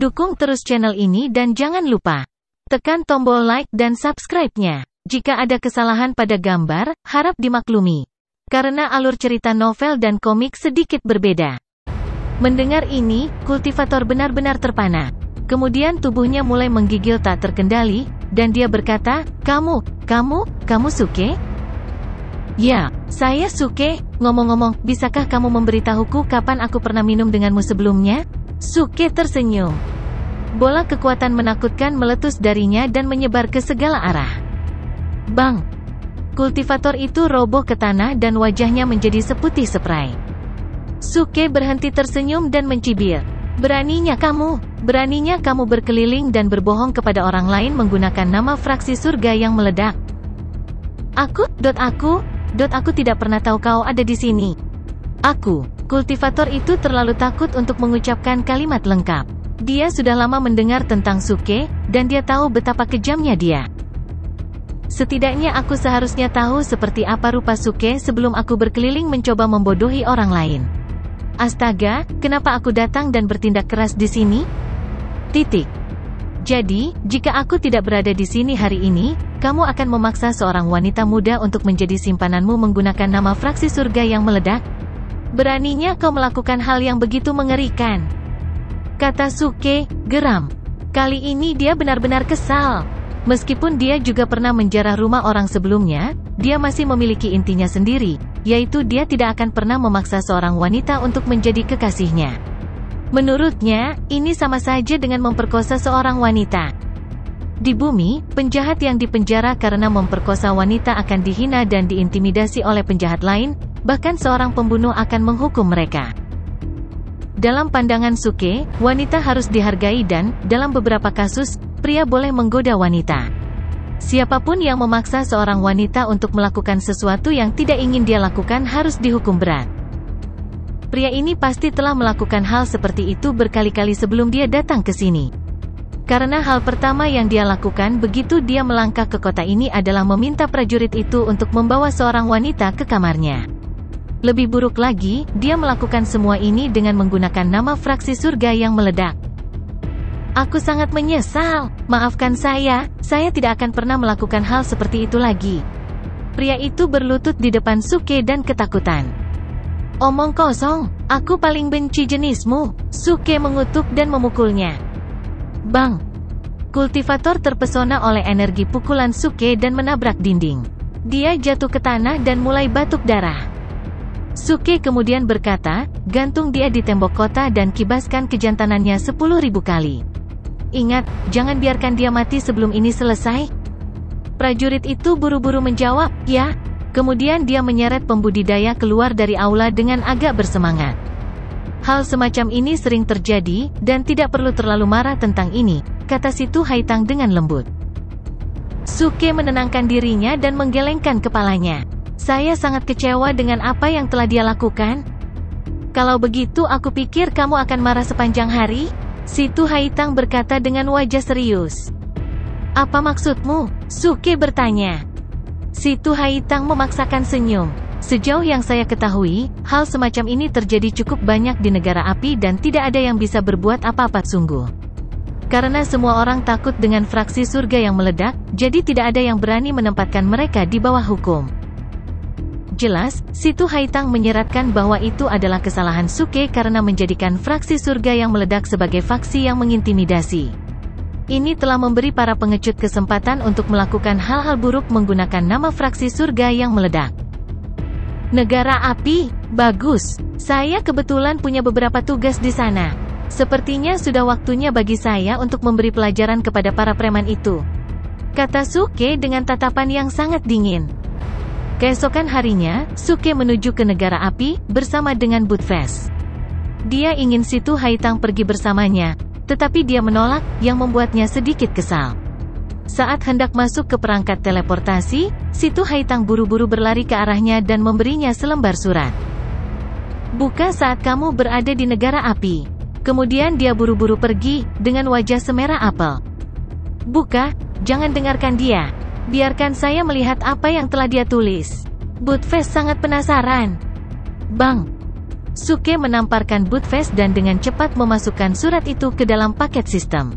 Dukung terus channel ini dan jangan lupa tekan tombol like dan subscribe-nya. Jika ada kesalahan pada gambar, harap dimaklumi. Karena alur cerita novel dan komik sedikit berbeda. Mendengar ini, kultivator benar-benar terpana. Kemudian tubuhnya mulai menggigil tak terkendali, dan dia berkata, Kamu Suke? Ya, saya Suke. Ngomong-ngomong, bisakah kamu memberitahuku kapan aku pernah minum denganmu sebelumnya? Suke tersenyum. Bola kekuatan menakutkan meletus darinya dan menyebar ke segala arah. Bang! Kultivator itu roboh ke tanah dan wajahnya menjadi seputih seprai. Suke berhenti tersenyum dan mencibir. Beraninya kamu berkeliling dan berbohong kepada orang lain menggunakan nama fraksi surga yang meledak. Aku tidak pernah tahu kau ada di sini. Kultivator itu terlalu takut untuk mengucapkan kalimat lengkap. Dia sudah lama mendengar tentang Suke, dan dia tahu betapa kejamnya dia. Setidaknya aku seharusnya tahu seperti apa rupa Suke sebelum aku berkeliling mencoba membodohi orang lain. Astaga, kenapa aku datang dan bertindak keras di sini? Jadi, jika aku tidak berada di sini hari ini, kamu akan memaksa seorang wanita muda untuk menjadi simpananmu menggunakan nama fraksi surga yang meledak? Beraninya kau melakukan hal yang begitu mengerikan, kata Suke, geram. Kali ini dia benar-benar kesal. Meskipun dia juga pernah menjarah rumah orang sebelumnya, dia masih memiliki intinya sendiri, yaitu dia tidak akan pernah memaksa seorang wanita untuk menjadi kekasihnya. Menurutnya, ini sama saja dengan memperkosa seorang wanita. Di bumi, penjahat yang dipenjara karena memperkosa wanita akan dihina dan diintimidasi oleh penjahat lain, bahkan seorang pembunuh akan menghukum mereka. Dalam pandangan Suke, wanita harus dihargai dan, dalam beberapa kasus, pria boleh menggoda wanita. Siapapun yang memaksa seorang wanita untuk melakukan sesuatu yang tidak ingin dia lakukan harus dihukum berat. Pria ini pasti telah melakukan hal seperti itu berkali-kali sebelum dia datang ke sini. Karena hal pertama yang dia lakukan begitu dia melangkah ke kota ini adalah meminta prajurit itu untuk membawa seorang wanita ke kamarnya. Lebih buruk lagi, dia melakukan semua ini dengan menggunakan nama fraksi surga yang meledak. Aku sangat menyesal, maafkan saya tidak akan pernah melakukan hal seperti itu lagi. Pria itu berlutut di depan Suke dan ketakutan. Omong kosong, aku paling benci jenismu. Suke mengutuk dan memukulnya. Bang! Kultivator terpesona oleh energi pukulan Suke dan menabrak dinding. Dia jatuh ke tanah dan mulai batuk darah. Suke kemudian berkata, gantung dia di tembok kota dan kibaskan kejantanannya 10.000 kali. Ingat, jangan biarkan dia mati sebelum ini selesai. Prajurit itu buru-buru menjawab, ya. Kemudian dia menyeret pembudidaya keluar dari aula dengan agak bersemangat. Hal semacam ini sering terjadi, dan tidak perlu terlalu marah tentang ini, kata si Tu Haitang dengan lembut. Suke menenangkan dirinya dan menggelengkan kepalanya. Saya sangat kecewa dengan apa yang telah dia lakukan. Kalau begitu aku pikir kamu akan marah sepanjang hari? Si Tu Haitang berkata dengan wajah serius. Apa maksudmu? Suke bertanya. Si Tu Haitang memaksakan senyum. Sejauh yang saya ketahui, hal semacam ini terjadi cukup banyak di negara api dan tidak ada yang bisa berbuat apa-apa sungguh. Karena semua orang takut dengan fraksi surga yang meledak, jadi tidak ada yang berani menempatkan mereka di bawah hukum. Jelas, si Tu Haitang menyeratkan bahwa itu adalah kesalahan Suke karena menjadikan fraksi surga yang meledak sebagai faksi yang mengintimidasi. Ini telah memberi para pengecut kesempatan untuk melakukan hal-hal buruk menggunakan nama fraksi surga yang meledak. Negara api, bagus. Saya kebetulan punya beberapa tugas di sana. Sepertinya sudah waktunya bagi saya untuk memberi pelajaran kepada para preman itu, kata Suke dengan tatapan yang sangat dingin. Keesokan harinya, Suke menuju ke negara api, bersama dengan Budfest. Dia ingin si Tu Haitang pergi bersamanya, tetapi dia menolak, yang membuatnya sedikit kesal. Saat hendak masuk ke perangkat teleportasi, si Tu Haitang buru-buru berlari ke arahnya dan memberinya selembar surat. Buka saat kamu berada di negara api. Kemudian dia buru-buru pergi, dengan wajah semerah apel. Buka, jangan dengarkan dia. Biarkan saya melihat apa yang telah dia tulis. Budfest sangat penasaran. Bang! Suke menamparkan Buttface dan dengan cepat memasukkan surat itu ke dalam paket sistem.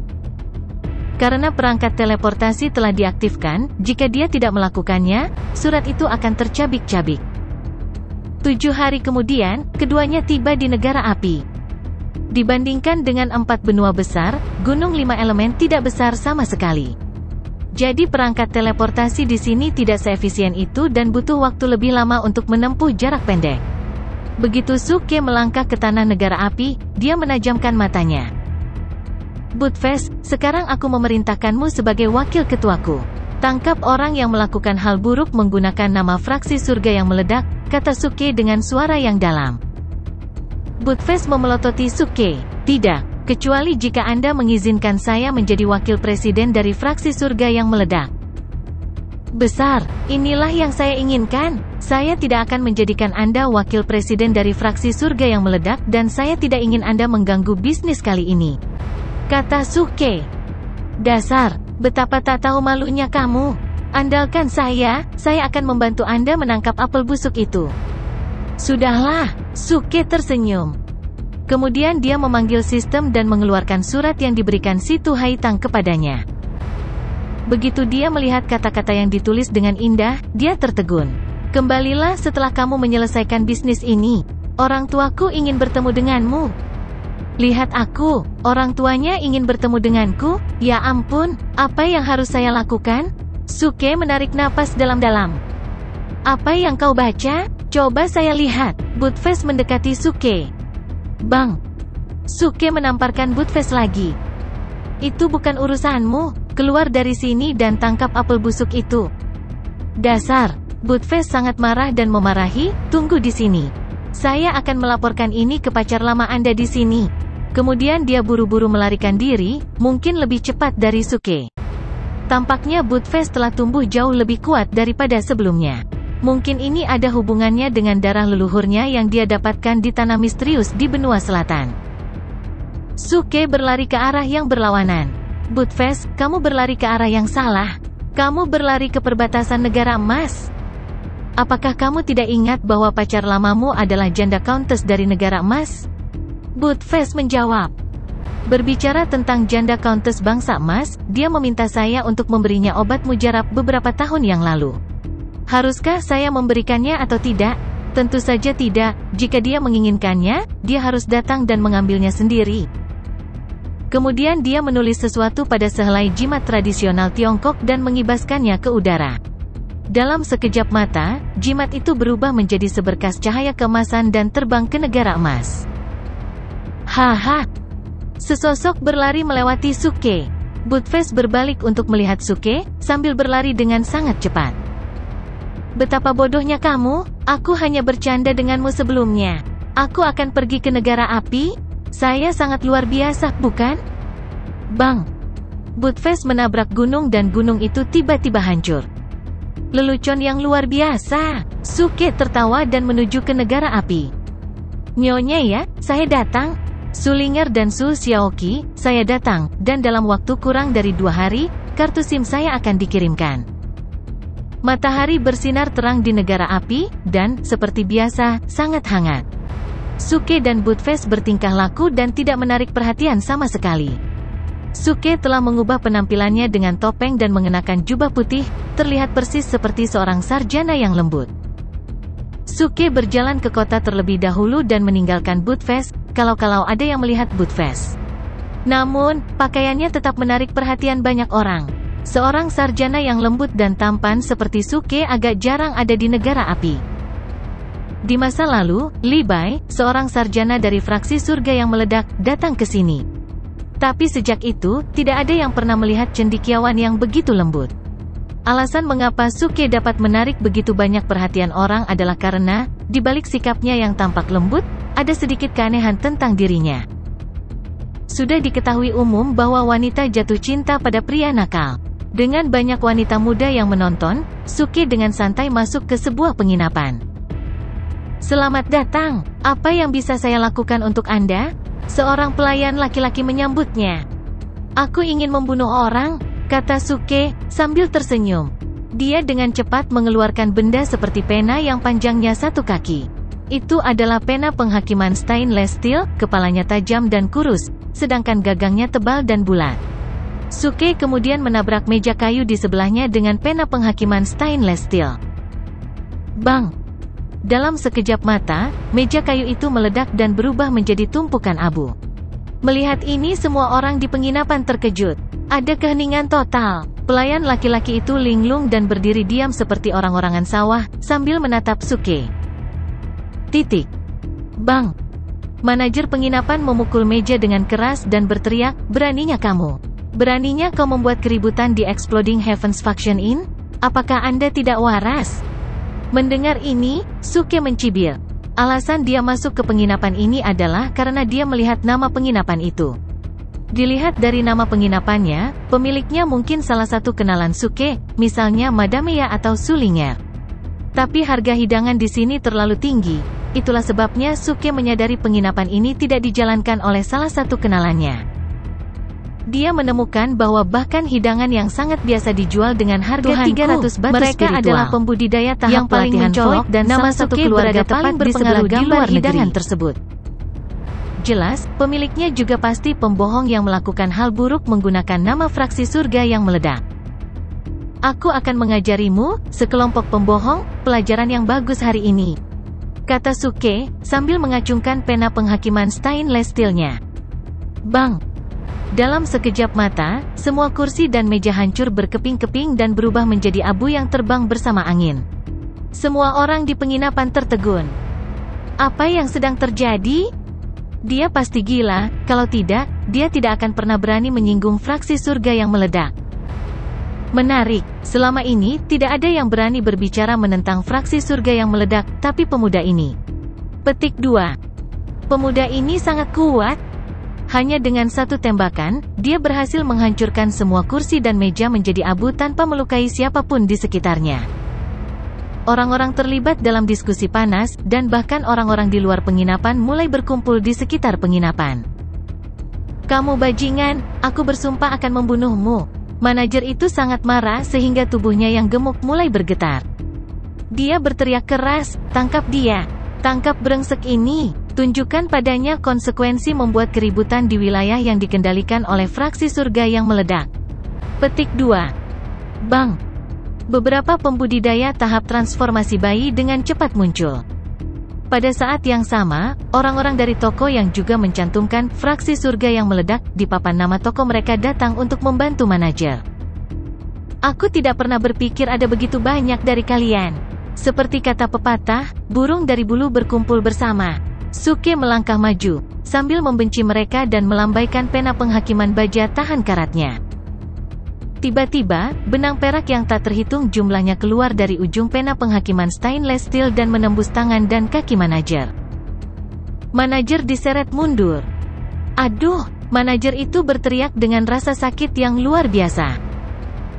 Karena perangkat teleportasi telah diaktifkan, jika dia tidak melakukannya, surat itu akan tercabik-cabik. 7 hari kemudian, keduanya tiba di negara api. Dibandingkan dengan 4 benua besar, gunung 5 elemen tidak besar sama sekali. Jadi perangkat teleportasi di sini tidak seefisien itu dan butuh waktu lebih lama untuk menempuh jarak pendek. Begitu Suke melangkah ke tanah negara api, dia menajamkan matanya. Buttface, sekarang aku memerintahkanmu sebagai wakil ketuaku. Tangkap orang yang melakukan hal buruk menggunakan nama fraksi surga yang meledak, kata Suke dengan suara yang dalam. Buttface memelototi Suke. Tidak, kecuali jika Anda mengizinkan saya menjadi wakil presiden dari fraksi surga yang meledak. Besar, inilah yang saya inginkan. Saya tidak akan menjadikan Anda wakil presiden dari fraksi surga yang meledak dan saya tidak ingin Anda mengganggu bisnis kali ini, kata Suke. Dasar, betapa tak tahu malunya kamu. Andalkan saya akan membantu Anda menangkap apel busuk itu. Sudahlah, Suke tersenyum. Kemudian dia memanggil sistem dan mengeluarkan surat yang diberikan si Tu Haitang kepadanya. Begitu dia melihat kata-kata yang ditulis dengan indah, dia tertegun. Kembalilah setelah kamu menyelesaikan bisnis ini. Orang tuaku ingin bertemu denganmu. Lihat aku, orang tuanya ingin bertemu denganku. Ya ampun, apa yang harus saya lakukan? Suke menarik napas dalam-dalam. Apa yang kau baca? Coba saya lihat. Buttface mendekati Suke. Bang! Suke menamparkan Buttface lagi. Itu bukan urusanmu. Keluar dari sini dan tangkap apel busuk itu. Dasar! Buttface sangat marah dan memarahi. Tunggu di sini. Saya akan melaporkan ini ke pacar lama Anda di sini. Kemudian dia buru-buru melarikan diri, mungkin lebih cepat dari Suke. Tampaknya Buttface telah tumbuh jauh lebih kuat daripada sebelumnya. Mungkin ini ada hubungannya dengan darah leluhurnya yang dia dapatkan di tanah misterius di benua selatan. Suke berlari ke arah yang berlawanan. Buttface, kamu berlari ke arah yang salah. Kamu berlari ke perbatasan negara emas. Apakah kamu tidak ingat bahwa pacar lamamu adalah janda Countess dari negara emas? Buttface menjawab. Berbicara tentang janda Countess bangsa emas, dia meminta saya untuk memberinya obat mujarab beberapa tahun yang lalu. Haruskah saya memberikannya atau tidak? Tentu saja tidak. Jika dia menginginkannya, dia harus datang dan mengambilnya sendiri. Kemudian dia menulis sesuatu pada sehelai jimat tradisional Tiongkok dan mengibaskannya ke udara. Dalam sekejap mata, jimat itu berubah menjadi seberkas cahaya keemasan dan terbang ke negara emas. Haha! Sesosok berlari melewati Suke. Buttface berbalik untuk melihat Suke, sambil berlari dengan sangat cepat. Betapa bodohnya kamu, aku hanya bercanda denganmu sebelumnya. Aku akan pergi ke negara api? Saya sangat luar biasa, bukan? Bang! Buttface menabrak gunung dan gunung itu tiba-tiba hancur. Lelucon yang luar biasa. Suke tertawa dan menuju ke negara api. Nyonya ya, saya datang. Sulinger dan Su Xiaoqi, saya datang, dan dalam waktu kurang dari 2 hari, kartu SIM saya akan dikirimkan. Matahari bersinar terang di negara api, dan, seperti biasa, sangat hangat. Suke dan Buttface bertingkah laku dan tidak menarik perhatian sama sekali. Suke telah mengubah penampilannya dengan topeng dan mengenakan jubah putih, terlihat persis seperti seorang sarjana yang lembut. Suke berjalan ke kota terlebih dahulu dan meninggalkan Buttface, kalau-kalau ada yang melihat Buttface. Namun, pakaiannya tetap menarik perhatian banyak orang. Seorang sarjana yang lembut dan tampan seperti Suke agak jarang ada di negara api. Di masa lalu, Li Bai, seorang sarjana dari fraksi surga yang meledak, datang ke sini. Tapi sejak itu, tidak ada yang pernah melihat cendekiawan yang begitu lembut. Alasan mengapa Suke dapat menarik begitu banyak perhatian orang adalah karena, di balik sikapnya yang tampak lembut, ada sedikit keanehan tentang dirinya. Sudah diketahui umum bahwa wanita jatuh cinta pada pria nakal. Dengan banyak wanita muda yang menonton, Suke dengan santai masuk ke sebuah penginapan. Selamat datang, apa yang bisa saya lakukan untuk Anda? Seorang pelayan laki-laki menyambutnya. Aku ingin membunuh orang, kata Suke, sambil tersenyum. Dia dengan cepat mengeluarkan benda seperti pena yang panjangnya 1 kaki. Itu adalah pena penghakiman stainless steel, kepalanya tajam dan kurus, sedangkan gagangnya tebal dan bulat. Suke kemudian menabrak meja kayu di sebelahnya dengan pena penghakiman stainless steel. Bang! Dalam sekejap mata, meja kayu itu meledak dan berubah menjadi tumpukan abu. Melihat ini semua orang di penginapan terkejut. Ada keheningan total. Pelayan laki-laki itu linglung dan berdiri diam seperti orang-orangan sawah, sambil menatap Suke. Bang! Manajer penginapan memukul meja dengan keras dan berteriak, "Beraninya kamu? Beraninya kau membuat keributan di Exploding Heavens Faction Inn? Apakah Anda tidak waras?" Mendengar ini, Suke mencibir. Alasan dia masuk ke penginapan ini adalah karena dia melihat nama penginapan itu. Dilihat dari nama penginapannya, pemiliknya mungkin salah satu kenalan Suke, misalnya Madame Ya atau Sulinger. Tapi harga hidangan di sini terlalu tinggi. Itulah sebabnya Suke menyadari penginapan ini tidak dijalankan oleh salah satu kenalannya. Dia menemukan bahwa bahkan hidangan yang sangat biasa dijual dengan harga 300 batu mereka spiritual. Adalah pembudidaya tahap yang paling mencolok dan nama satu keluarga paling berpengaruh di luar hidangan tersebut. Jelas, pemiliknya juga pasti pembohong yang melakukan hal buruk menggunakan nama fraksi surga yang meledak. Aku akan mengajarimu, sekelompok pembohong, pelajaran yang bagus hari ini, kata Suke, sambil mengacungkan pena penghakiman stainless steel-nya. Bang! Dalam sekejap mata, semua kursi dan meja hancur berkeping-keping dan berubah menjadi abu yang terbang bersama angin. Semua orang di penginapan tertegun. Apa yang sedang terjadi? Dia pasti gila, kalau tidak, dia tidak akan pernah berani menyinggung fraksi surga yang meledak. Menarik, selama ini, tidak ada yang berani berbicara menentang fraksi surga yang meledak, tapi pemuda ini. Petik 2. Pemuda ini sangat kuat. Hanya dengan satu tembakan, dia berhasil menghancurkan semua kursi dan meja menjadi abu tanpa melukai siapapun di sekitarnya. Orang-orang terlibat dalam diskusi panas, dan bahkan orang-orang di luar penginapan mulai berkumpul di sekitar penginapan. Kamu bajingan, aku bersumpah akan membunuhmu. Manajer itu sangat marah sehingga tubuhnya yang gemuk mulai bergetar. Dia berteriak keras, "Tangkap dia! Tangkap brengsek ini! Tunjukkan padanya konsekuensi membuat keributan di wilayah yang dikendalikan oleh fraksi surga yang meledak." Petik 2. Bang! Beberapa pembudidaya tahap transformasi bayi dengan cepat muncul. Pada saat yang sama, orang-orang dari toko yang juga mencantumkan fraksi surga yang meledak di papan nama toko mereka datang untuk membantu manajer. Aku tidak pernah berpikir ada begitu banyak dari kalian. Seperti kata pepatah, burung dari bulu berkumpul bersama. Suke melangkah maju, sambil membenci mereka dan melambaikan pena penghakiman baja tahan karatnya. Tiba-tiba, benang perak yang tak terhitung jumlahnya keluar dari ujung pena penghakiman stainless steel dan menembus tangan dan kaki manajer. Manajer diseret mundur. Aduh, manajer itu berteriak dengan rasa sakit yang luar biasa.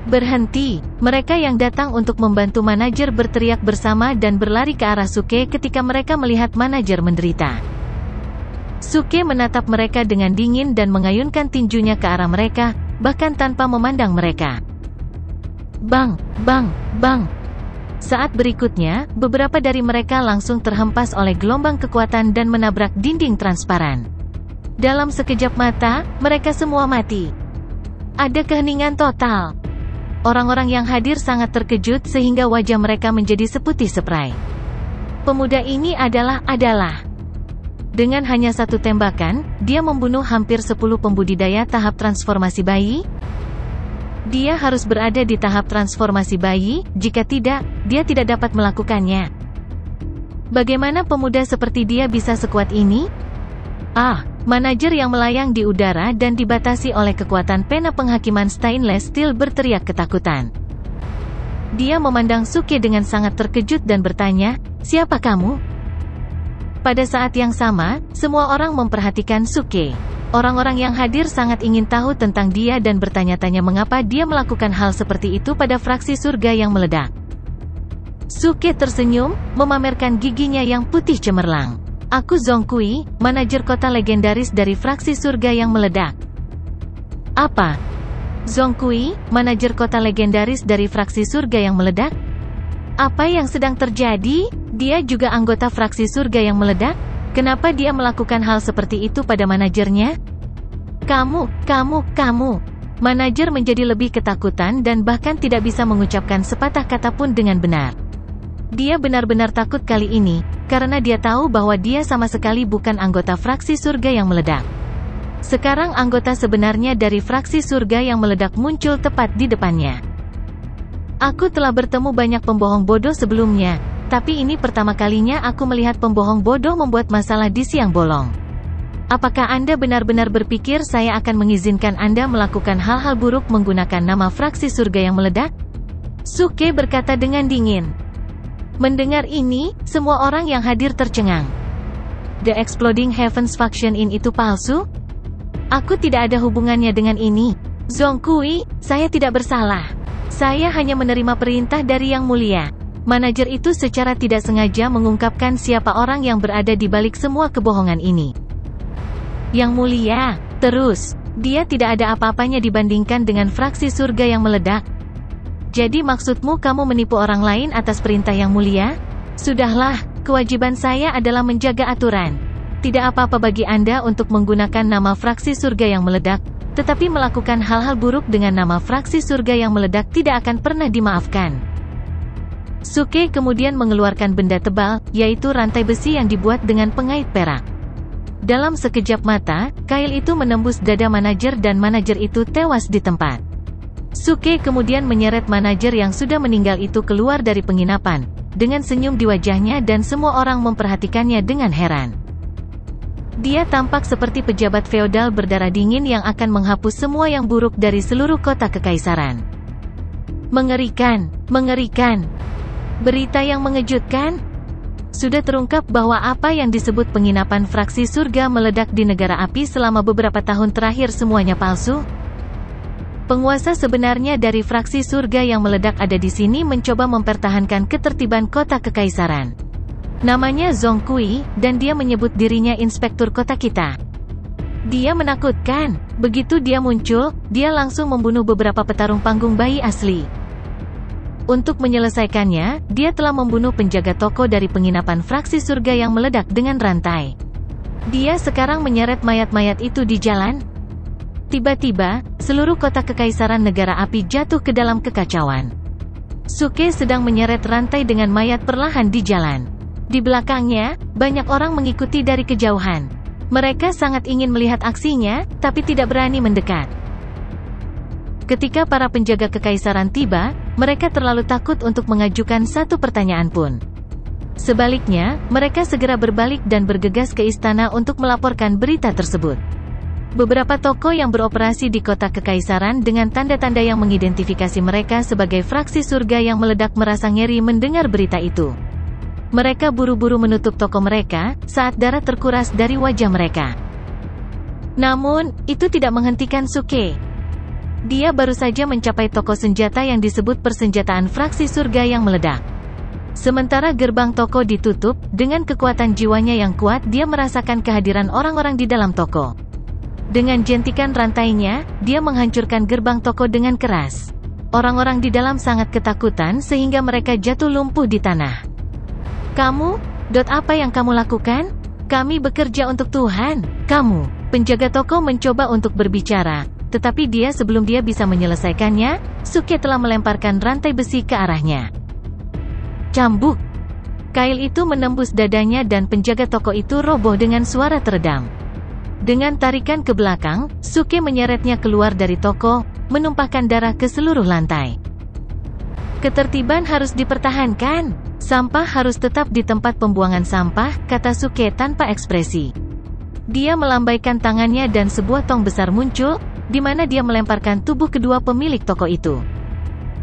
Berhenti, mereka yang datang untuk membantu manajer berteriak bersama dan berlari ke arah Suke ketika mereka melihat manajer menderita. Suke menatap mereka dengan dingin dan mengayunkan tinjunya ke arah mereka, bahkan tanpa memandang mereka. Bang, bang, bang. Saat berikutnya, beberapa dari mereka langsung terhempas oleh gelombang kekuatan dan menabrak dinding transparan. Dalam sekejap mata, mereka semua mati. Ada keheningan total. Orang-orang yang hadir sangat terkejut sehingga wajah mereka menjadi seputih seprai. Pemuda ini adalah. Dengan hanya satu tembakan, dia membunuh hampir 10 pembudidaya tahap transformasi bayi. Dia harus berada di tahap transformasi bayi, jika tidak, dia tidak dapat melakukannya. Bagaimana pemuda seperti dia bisa sekuat ini? Manajer yang melayang di udara dan dibatasi oleh kekuatan pena penghakiman stainless steel berteriak ketakutan. Dia memandang Suke dengan sangat terkejut dan bertanya, "Siapa kamu?" Pada saat yang sama, semua orang memperhatikan Suke. Orang-orang yang hadir sangat ingin tahu tentang dia dan bertanya-tanya mengapa dia melakukan hal seperti itu pada fraksi surga yang meledak. Suke tersenyum, memamerkan giginya yang putih cemerlang. Aku Zongkui, manajer kota legendaris dari fraksi surga yang meledak. Apa? Zongkui, manajer kota legendaris dari fraksi surga yang meledak? Apa yang sedang terjadi? Dia juga anggota fraksi surga yang meledak? Kenapa dia melakukan hal seperti itu pada manajernya? Kamu. Manajer menjadi lebih ketakutan dan bahkan tidak bisa mengucapkan sepatah kata pun dengan benar. Dia benar-benar takut kali ini, karena dia tahu bahwa dia sama sekali bukan anggota fraksi surga yang meledak. Sekarang anggota sebenarnya dari fraksi surga yang meledak muncul tepat di depannya. Aku telah bertemu banyak pembohong bodoh sebelumnya, tapi ini pertama kalinya aku melihat pembohong bodoh membuat masalah di siang bolong. Apakah Anda benar-benar berpikir saya akan mengizinkan Anda melakukan hal-hal buruk menggunakan nama fraksi surga yang meledak? Suke berkata dengan dingin. Mendengar ini, semua orang yang hadir tercengang. The Exploding Heavens Faction In itu palsu? Aku tidak ada hubungannya dengan ini. Zhongkui, saya tidak bersalah. Saya hanya menerima perintah dari Yang Mulia. Manajer itu secara tidak sengaja mengungkapkan siapa orang yang berada di balik semua kebohongan ini. Yang Mulia, terus, dia tidak ada apa-apanya dibandingkan dengan fraksi surga yang meledak. Jadi maksudmu kamu menipu orang lain atas perintah Yang Mulia? Sudahlah, kewajiban saya adalah menjaga aturan. Tidak apa-apa bagi Anda untuk menggunakan nama fraksi surga yang meledak, tetapi melakukan hal-hal buruk dengan nama fraksi surga yang meledak tidak akan pernah dimaafkan. Suke kemudian mengeluarkan benda tebal, yaitu rantai besi yang dibuat dengan pengait perak. Dalam sekejap mata, kail itu menembus dada manajer dan manajer itu tewas di tempat. Suke kemudian menyeret manajer yang sudah meninggal itu keluar dari penginapan, dengan senyum di wajahnya dan semua orang memperhatikannya dengan heran. Dia tampak seperti pejabat feodal berdarah dingin yang akan menghapus semua yang buruk dari seluruh kota kekaisaran. Mengerikan. Berita yang mengejutkan? Sudah terungkap bahwa apa yang disebut penginapan fraksi surga meledak di negara api selama beberapa tahun terakhir semuanya palsu? Penguasa sebenarnya dari fraksi surga yang meledak ada di sini mencoba mempertahankan ketertiban kota kekaisaran. Namanya Zhongkui, dan dia menyebut dirinya inspektur kota kita. Dia menakutkan. Begitu dia muncul, dia langsung membunuh beberapa petarung panggung bayi asli. Untuk menyelesaikannya, dia telah membunuh penjaga toko dari penginapan fraksi surga yang meledak dengan rantai. Dia sekarang menyeret mayat-mayat itu di jalan. Tiba-tiba, seluruh kota kekaisaran negara api jatuh ke dalam kekacauan. Suke sedang menyeret rantai dengan mayat perlahan di jalan. Di belakangnya, banyak orang mengikuti dari kejauhan. Mereka sangat ingin melihat aksinya, tapi tidak berani mendekat. Ketika para penjaga kekaisaran tiba, mereka terlalu takut untuk mengajukan satu pertanyaan pun. Sebaliknya, mereka segera berbalik dan bergegas ke istana untuk melaporkan berita tersebut. Beberapa toko yang beroperasi di kota kekaisaran dengan tanda-tanda yang mengidentifikasi mereka sebagai fraksi surga yang meledak merasa ngeri mendengar berita itu. Mereka buru-buru menutup toko mereka, saat darah terkuras dari wajah mereka. Namun, itu tidak menghentikan Suke. Dia baru saja mencapai toko senjata yang disebut persenjataan fraksi surga yang meledak. Sementara gerbang toko ditutup, dengan kekuatan jiwanya yang kuat dia merasakan kehadiran orang-orang di dalam toko. Dengan jentikan rantainya, dia menghancurkan gerbang toko dengan keras. Orang-orang di dalam sangat ketakutan sehingga mereka jatuh lumpuh di tanah. Apa yang kamu lakukan? Kami bekerja untuk Tuhan. Kamu, penjaga toko mencoba untuk berbicara. Tetapi sebelum dia bisa menyelesaikannya, Suke telah melemparkan rantai besi ke arahnya. Cambuk! Kail itu menembus dadanya dan penjaga toko itu roboh dengan suara teredam. Dengan tarikan ke belakang, Suke menyeretnya keluar dari toko, menumpahkan darah ke seluruh lantai. Ketertiban harus dipertahankan. Sampah harus tetap di tempat pembuangan sampah, kata Suke tanpa ekspresi. Dia melambaikan tangannya dan sebuah tong besar muncul, di mana dia melemparkan tubuh kedua pemilik toko itu.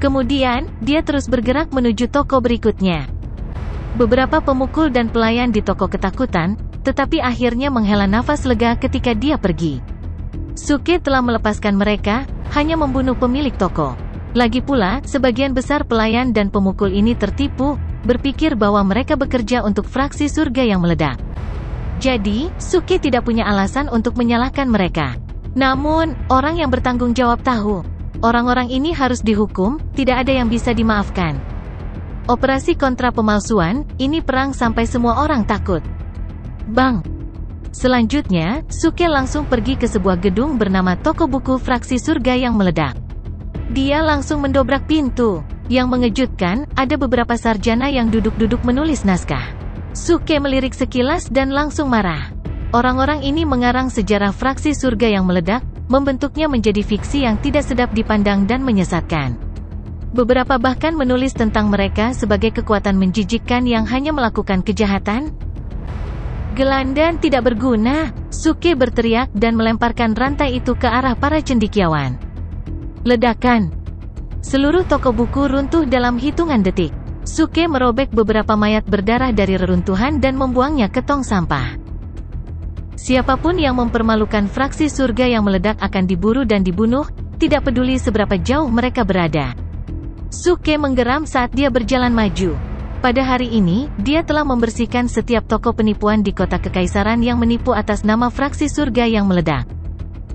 Kemudian, dia terus bergerak menuju toko berikutnya. Beberapa pemukul dan pelayan di toko ketakutan, tetapi akhirnya menghela nafas lega ketika dia pergi. Suke telah melepaskan mereka, hanya membunuh pemilik toko. Lagi pula, sebagian besar pelayan dan pemukul ini tertipu, berpikir bahwa mereka bekerja untuk fraksi surga yang meledak. Jadi, Suke tidak punya alasan untuk menyalahkan mereka. Namun, orang yang bertanggung jawab tahu, orang-orang ini harus dihukum, tidak ada yang bisa dimaafkan. Operasi kontra pemalsuan, ini perang sampai semua orang takut. Bang! Selanjutnya, Suke langsung pergi ke sebuah gedung bernama toko buku fraksi surga yang meledak. Dia langsung mendobrak pintu. Yang mengejutkan, ada beberapa sarjana yang duduk-duduk menulis naskah. Suke melirik sekilas dan langsung marah. Orang-orang ini mengarang sejarah fraksi surga yang meledak, membentuknya menjadi fiksi yang tidak sedap dipandang dan menyesatkan. Beberapa bahkan menulis tentang mereka sebagai kekuatan menjijikkan yang hanya melakukan kejahatan. Gelandan tidak berguna, Suke berteriak dan melemparkan rantai itu ke arah para cendekiawan. Ledakan. Seluruh toko buku runtuh dalam hitungan detik. Suke merobek beberapa mayat berdarah dari reruntuhan dan membuangnya ke tong sampah. Siapapun yang mempermalukan fraksi surga yang meledak akan diburu dan dibunuh, tidak peduli seberapa jauh mereka berada. Suke menggeram saat dia berjalan maju. Pada hari ini, dia telah membersihkan setiap toko penipuan di kota kekaisaran yang menipu atas nama fraksi surga yang meledak.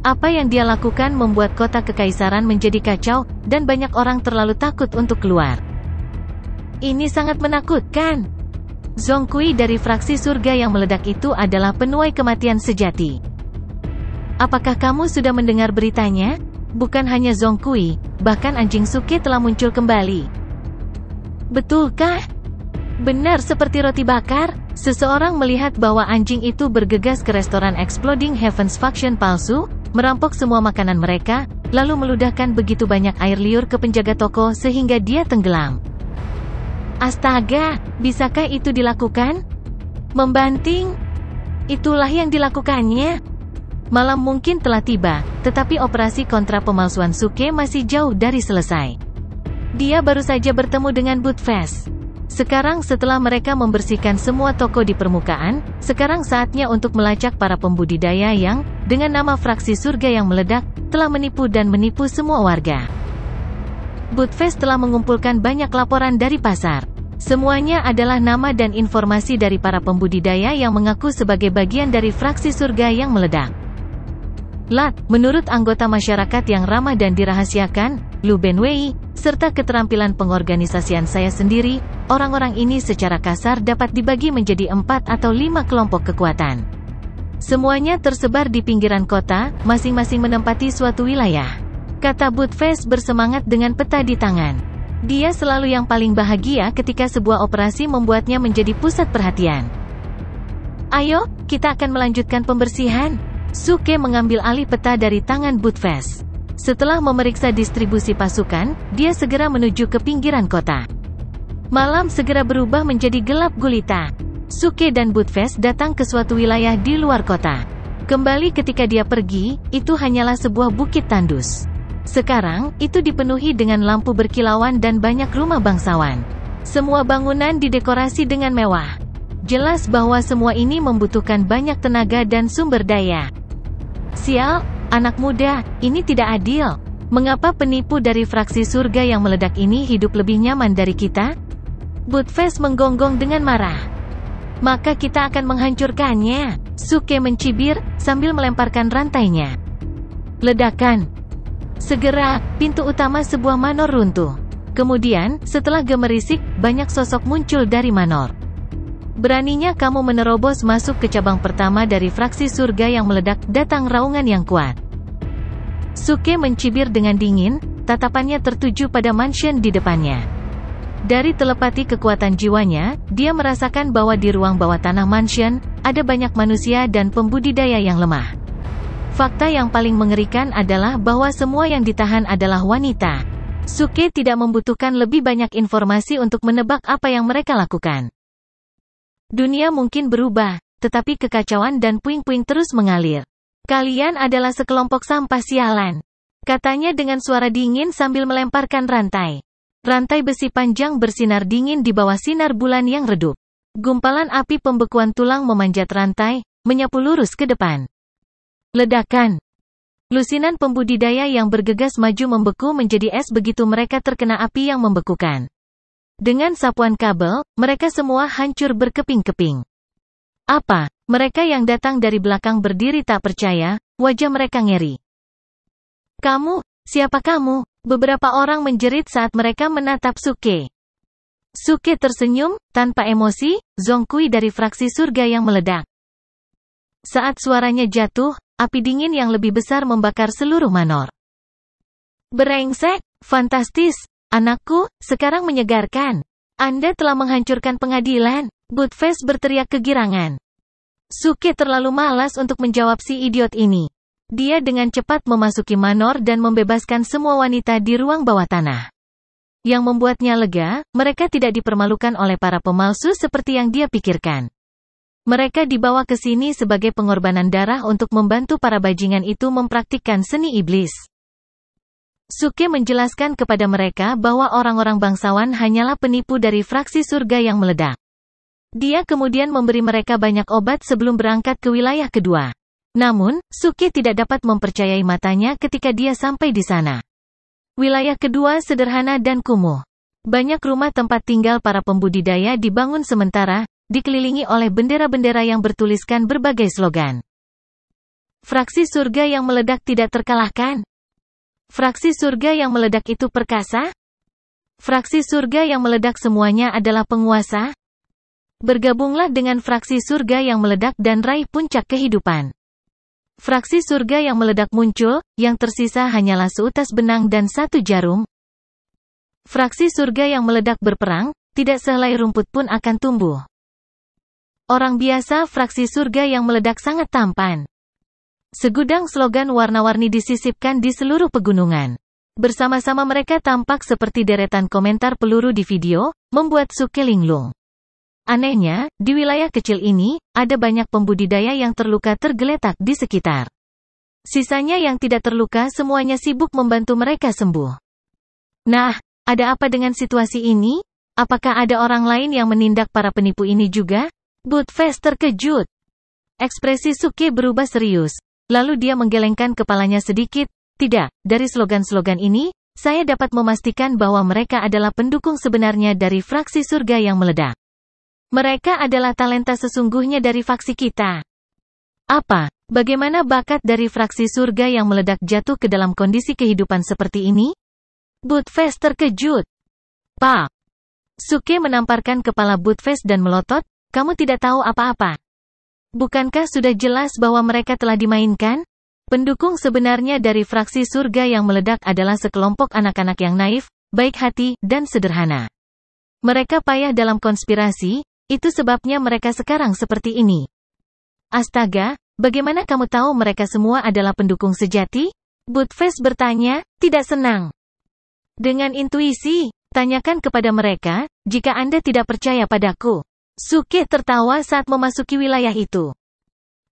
Apa yang dia lakukan membuat kota kekaisaran menjadi kacau, dan banyak orang terlalu takut untuk keluar. Ini sangat menakutkan. Zhongkui dari fraksi surga yang meledak itu adalah penuai kematian sejati. Apakah kamu sudah mendengar beritanya? Bukan hanya Zhongkui, bahkan anjing Suke telah muncul kembali. Betulkah? Benar seperti roti bakar, seseorang melihat bahwa anjing itu bergegas ke restoran Exploding Heavens Faction palsu, merampok semua makanan mereka, lalu meludahkan begitu banyak air liur ke penjaga toko sehingga dia tenggelam. Astaga, bisakah itu dilakukan? Membanting? Itulah yang dilakukannya. Malam mungkin telah tiba, tetapi operasi kontra pemalsuan Suke masih jauh dari selesai. Dia baru saja bertemu dengan Budfest. Sekarang setelah mereka membersihkan semua toko di permukaan, sekarang saatnya untuk melacak para pembudidaya yang, dengan nama fraksi surga yang meledak, telah menipu dan menipu semua warga. Budfest telah mengumpulkan banyak laporan dari pasar. Semuanya adalah nama dan informasi dari para pembudidaya yang mengaku sebagai bagian dari fraksi surga yang meledak. Menurut anggota masyarakat yang ramah dan dirahasiakan, Lu Benwei, serta keterampilan pengorganisasian saya sendiri, orang-orang ini secara kasar dapat dibagi menjadi 4 atau 5 kelompok kekuatan. Semuanya tersebar di pinggiran kota, masing-masing menempati suatu wilayah. Kata Budfest bersemangat dengan peta di tangan. Dia selalu yang paling bahagia ketika sebuah operasi membuatnya menjadi pusat perhatian. Ayo, kita akan melanjutkan pembersihan. Suke mengambil alih peta dari tangan Budfest. Setelah memeriksa distribusi pasukan, dia segera menuju ke pinggiran kota. Malam segera berubah menjadi gelap gulita. Suke dan Budfest datang ke suatu wilayah di luar kota. Kembali ketika dia pergi, itu hanyalah sebuah bukit tandus. Sekarang, itu dipenuhi dengan lampu berkilauan dan banyak rumah bangsawan. Semua bangunan didekorasi dengan mewah. Jelas bahwa semua ini membutuhkan banyak tenaga dan sumber daya. Sial, anak muda, ini tidak adil. Mengapa penipu dari fraksi surga yang meledak ini hidup lebih nyaman dari kita? Budfest menggonggong dengan marah. Maka kita akan menghancurkannya. Suke mencibir, sambil melemparkan rantainya. Ledakan. Segera, pintu utama sebuah manor runtuh. Kemudian, setelah gemerisik, banyak sosok muncul dari manor. Beraninya kamu menerobos masuk ke cabang pertama dari fraksi surga yang meledak, datang raungan yang kuat. Suke mencibir dengan dingin, tatapannya tertuju pada mansion di depannya. Dari telepati kekuatan jiwanya, dia merasakan bahwa di ruang bawah tanah mansion, ada banyak manusia dan pembudidaya yang lemah. Fakta yang paling mengerikan adalah bahwa semua yang ditahan adalah wanita. Suke tidak membutuhkan lebih banyak informasi untuk menebak apa yang mereka lakukan. Dunia mungkin berubah, tetapi kekacauan dan puing-puing terus mengalir. Kalian adalah sekelompok sampah sialan, katanya dengan suara dingin sambil melemparkan rantai. Rantai besi panjang bersinar dingin di bawah sinar bulan yang redup. Gumpalan api pembekuan tulang memanjat rantai, menyapu lurus ke depan. Ledakan. Lusinan pembudidaya yang bergegas maju membeku menjadi es begitu mereka terkena api yang membekukan. Dengan sapuan kabel, mereka semua hancur berkeping-keping. Apa? Mereka yang datang dari belakang berdiri tak percaya, wajah mereka ngeri. Kamu? Siapa kamu? Beberapa orang menjerit saat mereka menatap Suke. Suke tersenyum, tanpa emosi, Zhongkui dari fraksi surga yang meledak. Saat suaranya jatuh, api dingin yang lebih besar membakar seluruh manor. Brengsek, fantastis, anakku, sekarang menyegarkan. Anda telah menghancurkan pengadilan, Buttface berteriak kegirangan. Suke terlalu malas untuk menjawab si idiot ini. Dia dengan cepat memasuki manor dan membebaskan semua wanita di ruang bawah tanah. Yang membuatnya lega, mereka tidak dipermalukan oleh para pemalsu seperti yang dia pikirkan. Mereka dibawa ke sini sebagai pengorbanan darah untuk membantu para bajingan itu mempraktikkan seni iblis. Suke menjelaskan kepada mereka bahwa orang-orang bangsawan hanyalah penipu dari fraksi surga yang meledak. Dia kemudian memberi mereka banyak obat sebelum berangkat ke wilayah kedua. Namun, Suke tidak dapat mempercayai matanya ketika dia sampai di sana. Wilayah kedua sederhana dan kumuh. Banyak rumah tempat tinggal para pembudidaya dibangun sementara, dikelilingi oleh bendera-bendera yang bertuliskan berbagai slogan. Fraksi surga yang meledak tidak terkalahkan. Fraksi surga yang meledak itu perkasa? Fraksi surga yang meledak semuanya adalah penguasa? Bergabunglah dengan fraksi surga yang meledak dan raih puncak kehidupan. Fraksi surga yang meledak muncul, yang tersisa hanyalah seutas benang dan satu jarum. Fraksi surga yang meledak berperang, tidak sehelai rumput pun akan tumbuh. Orang biasa fraksi surga yang meledak sangat tampan. Segudang slogan warna-warni disisipkan di seluruh pegunungan. Bersama-sama mereka tampak seperti deretan komentar peluru di video, membuat Suke linglung. Anehnya, di wilayah kecil ini, ada banyak pembudidaya yang terluka tergeletak di sekitar. Sisanya yang tidak terluka semuanya sibuk membantu mereka sembuh. Nah, ada apa dengan situasi ini? Apakah ada orang lain yang menindak para penipu ini juga? Buttface terkejut. Ekspresi Suke berubah serius. Lalu dia menggelengkan kepalanya sedikit. Tidak, dari slogan-slogan ini, saya dapat memastikan bahwa mereka adalah pendukung sebenarnya dari fraksi surga yang meledak. Mereka adalah talenta sesungguhnya dari faksi kita. Apa? Bagaimana bakat dari fraksi surga yang meledak jatuh ke dalam kondisi kehidupan seperti ini? Buttface terkejut. Pak. Suke menamparkan kepala Buttface dan melotot, kamu tidak tahu apa-apa. Bukankah sudah jelas bahwa mereka telah dimainkan? Pendukung sebenarnya dari fraksi surga yang meledak adalah sekelompok anak-anak yang naif, baik hati, dan sederhana. Mereka payah dalam konspirasi. Itu sebabnya mereka sekarang seperti ini. Astaga, bagaimana kamu tahu mereka semua adalah pendukung sejati? Buttface bertanya, tidak senang. Dengan intuisi, tanyakan kepada mereka, jika Anda tidak percaya padaku. Suke tertawa saat memasuki wilayah itu.